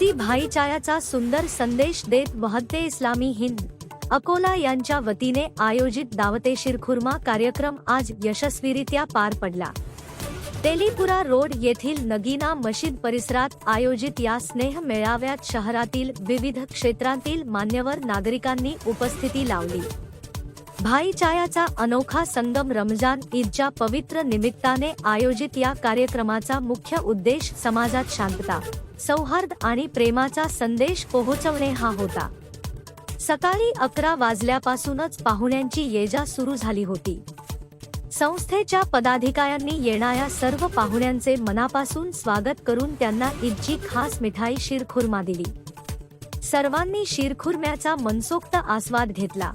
आपसी भाईचाराचा सुंदर संदेश देत वहद्दे इस्लामी हिंद अकोला यांच्या वतीने आयोजित दावते शीरखुर्मा कार्यक्रम आज यशस्वीरित्या पार पडला। तेलीपुरा रोड येथील नगीना मशीद परिसरात आयोजित या स्नेह मेळाव्यात शहरातील विविध क्षेत्रांतील मान्यवर नागरिकांनी उपस्थिती लावली। भाईचाराचा अनोखा संगम रमजान ईदच्या पवित्र निमित्ताने आयोजित या कार्यक्रमाचा मुख्य उद्देश समाजात शांतता, सौहार्द आणि प्रेमाचा संदेश पोहोचवणे हा होता। सकाळी 11 वाजल्यापासूनच पाहुण्यांची ये-जा सुरू झाली होती। संस्थेच्या पदाधिकाऱ्यांनी येणाऱ्या सर्व पाहुण्यांचे मनापासून स्वागत करून त्यांना ईदची खास मिठाई शीरखुर्मा दिली। सर्वांनी शीरखुर्म्याचा मनसोक्त आस्वाद घेतला।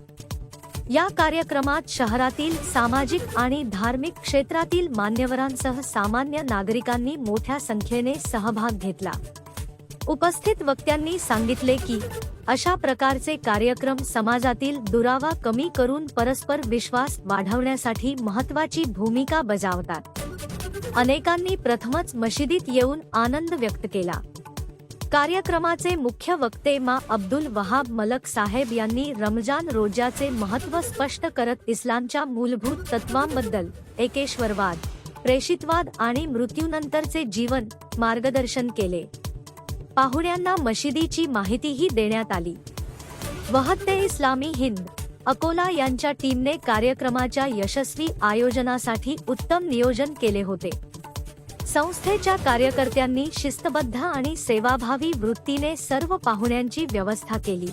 या कार्यक्रमात शहरातील सामाजिक आणि धार्मिक क्षेत्रातील मान्यवरांसह सामान्य नागरिकांनी मोठ्या संख्येने सहभाग घेतला। उपस्थित वक्त्यांनी सांगितले की अशा प्रकारचे कार्यक्रम समाजातील दुरावा कमी करून परस्पर विश्वास वाढवण्यासाठी महत्त्वाची भूमिका बजावतात। अनेकांनी प्रथमच मशिदीत येऊन आनंद व्यक्त केला। कार्यक्रमाचे मुख्य वक्ते मा अब्दुल वहाब मलक साहेब यांनी रमजान रोजाचे महत्त्व स्पष्ट करत इस्लामच्या मूलभूत तत्वांबद्दल एकेश्वरवाद, प्रेषितवाद आणि मृत्यूनंतरचे जीवन मार्गदर्शन केले। पाहुण्यांना मशिदीची माहितीही देण्यात आली। वहद्दे इस्लामी हिंद अकोला यांच्या टीमने कार्यक्रमाच्या यशस्वी आयोजनासाठी उत्तम नियोजन केले होते। संस्थेच्या कार्यकर्त्यांनी शिस्तबद्ध आणि सेवाभावी वृत्तीने सर्व पाहुण्यांची व्यवस्था केली।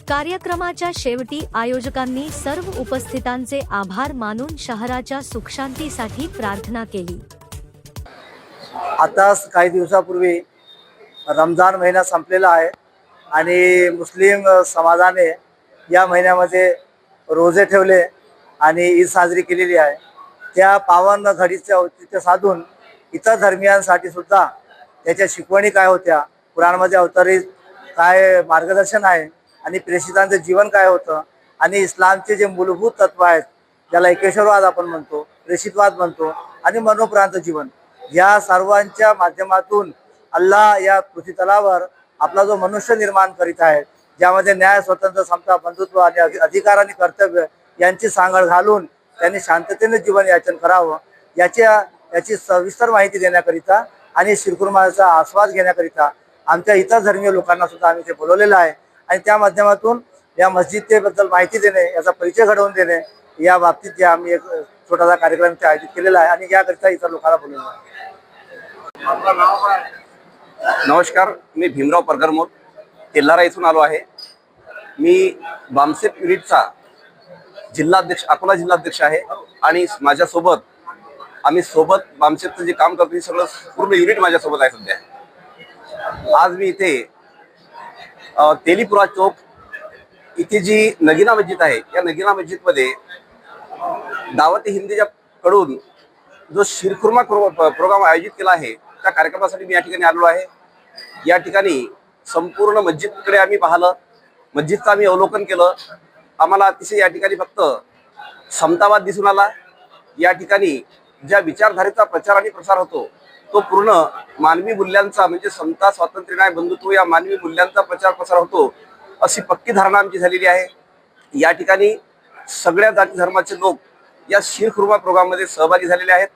कार्यक्रमाच्या शेवटी आयोजकांनी सर्व उपस्थितांचे आभार मानून शहराच्या सुखशांतीसाठी प्रार्थना केली। आता काही दिवसापूर्वी रमजान महिना संपलेला आहे आणि मुस्लिम समाजाने या महिन्यामध्ये रोजे ठेवले आणि ईद साजरी केलेली आहे। त्या पावन घडीचे औचित्य साधून इतर धर्मियांसाठी सुद्धा त्याच्या शिकवणी काय होत्या, कुराणमध्ये अवतरित काय मार्गदर्शन आहे आणि प्रेषितांचे जीवन काय होतं आणि इस्लामचे जे मूलभूत तत्व आहेत ज्याला एकेश्वरवाद आपण म्हणतो, प्रेषितवाद म्हणतो आणि मनोप्रांत जीवन, या सर्वांच्या माध्यमातून अल्लाह या पृथ्वीतलावर आपला जो मनुष्य निर्माण करीत आहे, ज्यामध्ये न्याय, स्वतंत्र, समता, बंधुत्व आणि अधिकार आणि कर्तव्य यांची सांगड घालून त्यांनी शांततेने जीवन याचन करावं, याची सविस्तर माहिती देण्याकरिता आणि शीरखुर्माचा आस्वाद घेण्याकरिता आमच्या इतर धर्मीय लोकांना सुद्धा आम्ही ते बोलवलेलं आहे आणि त्या माध्यमातून या मस्जिदबद्दल माहिती देणे, याचा परिचय घडवून देणे, या बाबतीत जे आम्ही एक छोटासा कार्यक्रम आयोजित केलेला आहे आणि याकरिता इतर लोकांना बोलवलं आहे। नमस्कार, मी भीमराव परगरमोर तेल्हारा इथून आलो आहे। मी बामसेप युनिटचा जिल्हाध्यक्ष, अकोला जिल्हाध्यक्ष आहे आणि माझ्यासोबत आम्ही बामसेपचं जे काम करतो सगळं पूर्ण युनिट माझ्यासोबत आहे सध्या। आज मी इथे तेलीपुरा चौक इथे जी नगीना मस्जिद आहे, या नगीना मस्जिदमध्ये दावते हिंदच्या कडून जो शीरखुर्मा प्रोग्राम आयोजित केला आहे, त्या कार्यक्रमासाठी मी या ठिकाणी आलो आहे। या ठिकाणी संपूर्ण मस्जिदकडे आम्ही पाहिलं, मस्जिदचं आम्ही अवलोकन केलं। आम्हाला अतिशय या ठिकाणी फक्त समतावाद दिसून आला। या ठिकाणी ज्या विचारधारेचा प्रचार आणि प्रसार होतो तो पूर्ण मानवी मूल्यांचा, म्हणजे समता, स्वातंत्र्य, न्याय, बंधुत्व या मानवी मूल्यांचा प्रचार प्रसार होतो अशी पक्की धारणा आमची झालेली आहे। या ठिकाणी सगळ्या जाती धर्माचे लोक या शीरखुर्मा प्रोग्राममध्ये सहभागी झालेले आहेत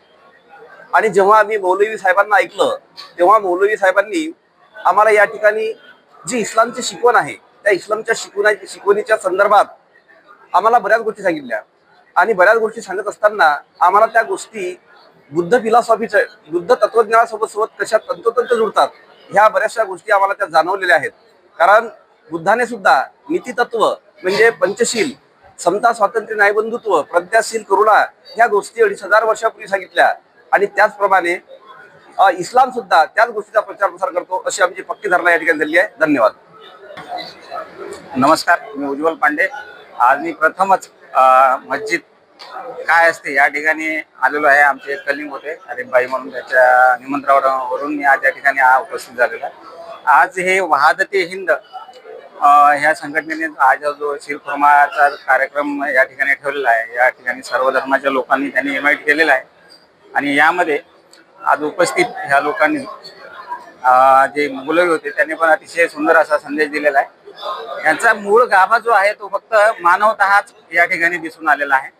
आणि जेव्हा आम्ही मौलवी साहेबांना ऐकलं तेव्हा मौलवी साहेबांनी आम्हाला या ठिकाणी जी इस्लामची शिकवण आहे त्या इस्लामच्या शिकवणीच्या संदर्भात आम्हाला बऱ्याच गोष्टी सांगितल्या आणि बऱ्याच गोष्टी सांगत असताना आम्हाला त्या गोष्टी बुद्ध फिलॉसॉफीच्या, बुद्ध तत्वज्ञानासोबत कशा तंतोतंत जुळतात ह्या बऱ्याचशा गोष्टी आम्हाला त्या जाणवलेल्या आहेत। कारण बुद्धाने सुद्धा नीतितत्व म्हणजे पंचशील, समता, स्वातंत्र्य, न्याय, बंधुत्व, प्रज्ञाशील, करुणा ह्या गोष्टी 2500 वर्षापूर्वी सांगितल्या आणि त्याचप्रमाणे इस्लाम सुद्धा त्याच गोष्टीचा प्रचार प्रसार करतो अशी आमची पक्की धारणा या ठिकाणी झाली आहे। धन्यवाद। नमस्कार, मी उज्ज्वल पांडे। आज मी प्रथमच मस्जिद काय असते या ठिकाणी आलेलो आहे। आमचे कलिंग होते अरिफबाई म्हणून, त्याच्या निमंत्रणावरून मी आज या ठिकाणी उपस्थित झालेलो आहे। आज हे वहादते हिंद ह्या संघटनेने आज जो शीरखुर्माचा कार्यक्रम या ठिकाणी ठेवलेला आहे, या ठिकाणी सर्व धर्माच्या लोकांनी त्यांनी इन्व्हाइट केलेला आहे आणि यामध्ये आज उपस्थित ह्या लोकांनी जे मुलं होते त्यांनी पण अतिशय सुंदर असा संदेश दिलेला आहे. यांचा मूळ गाभा जो आहे तो फक्त मानवता हाच या ठिकाणी दिसून आलेला आहे.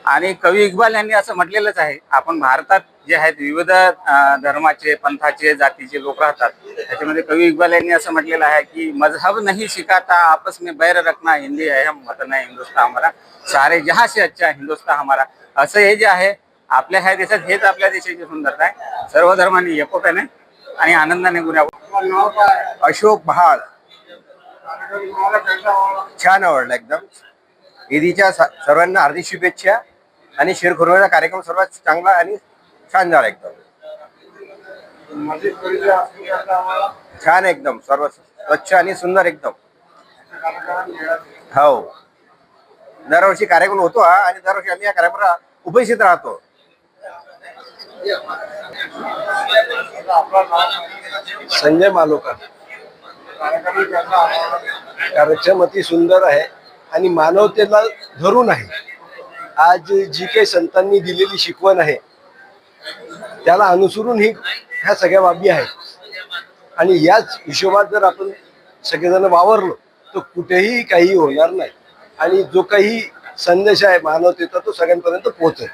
आणि कवी इक्बाल यांनी असं म्हटलेलंच आहे, आपण भारतात जे आहेत विविध धर्माचे, पंथाचे, जातीचे लोक राहतात. त्याच्यामध्ये कवी इक्बाल यांनी असं म्हटलेलं आहे की मजहब नहीं सिखाता आपस में बैर रखना, हिंदी है हम वतन है हिंदुस्तान हमारा, सारे जहां से अच्छा हिंदुस्तान हमारा. असं हे जे आहे आपल्या ह्या देशात, हेच आपल्या देशाची सुंदरता आहे. सर्व धर्मांनी एकोप्याने आणि आनंदाने गुण्यावर. अशोक महाळ. छान आवडलं एकदम. ईदीच्या सर्वांना हार्दिक शुभेच्छा. आणि शिरखुर्म्याचा कार्यक्रम सर्वात चांगला आणि छान झाला एकदम. छान एकदम, सर्व स्वच्छ आणि सुंदर एकदम. हो, दरवर्षी कार्यक्रम होतो हा, आणि दरवर्षी आम्ही या कार्यक्रमाला उपस्थित राहतो. संजय मालोकर. कार्यक्रम अति सुंदर आहे आणि मानवतेला धरून आहे. आज जी काही संतांनी दिलेली शिकवण आहे त्याला अनुसरून ही ह्या सगळ्या बाबी आहेत. आणि याच हिशोबात जर आपण सगळेजण वावरलो तर कुठेही काही होणार नाही. आणि जो काही संदेश आहे मानवतेचा तो सगळ्यांपर्यंत पोहोचेल.